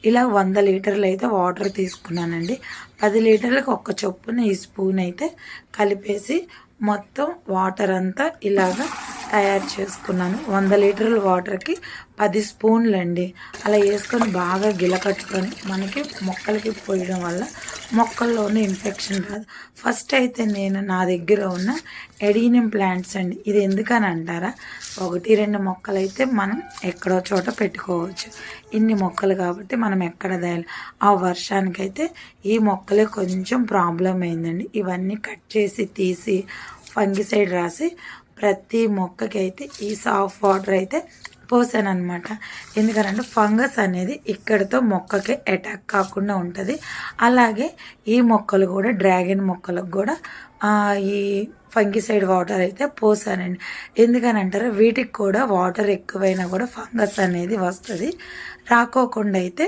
ఇలా 100 లీటర్లు అయితే వాటర్ తీసుకున్నానండి. 10 లీటర్లకు ఒక్క చొప్పున ఈ స్పూన్ అయితే కలిపేసి మొత్తం వాటర్ అంతా ఇలాగా తయారు చేసుకున్నాను. 100 లీటర్ల వాటర్కి 10 స్పూన్లు అండి. అలా వేసుకొని బాగా గిలకట్టుకొని మనకి మొక్కలకి పోయడం వల్ల మొక్కల్లోనే ఇన్ఫెక్షన్ రాదు. ఫస్ట్ అయితే నేను నా దగ్గర ఉన్న ఎడీనియం ప్లాంట్స్ అండి. ఇది ఎందుకని అంటారా, 1-2 మొక్కలు అయితే మనం ఎక్కడో చోట పెట్టుకోవచ్చు. ఇన్ని మొక్కలు కాబట్టి మనం ఎక్కడ దాయాలి. ఆ వర్షానికైతే ఈ మొక్కలే కొంచెం ప్రాబ్లం అయిందండి. ఇవన్నీ కట్ చేసి తీసి ఫంగిసైడ్ రాసి ప్రతి మొక్కకి అయితే ఈ సాఫ్ట్ వాటర్ అయితే పోసాను అనమాట. ఎందుకనంటే ఫంగస్ అనేది ఇక్కడితో మొక్కకి అటాక్ కాకుండా ఉంటుంది. అలాగే ఈ మొక్కలు కూడా డ్రాగన్ మొక్కలకు కూడా ఈ ఫంగిసైడ్ వాటర్ అయితే పోసానండి. ఎందుకని అంటారా, వీటికి కూడా వాటర్ ఎక్కువైనా కూడా ఫంగస్ అనేది వస్తుంది. రాకోకుండా అయితే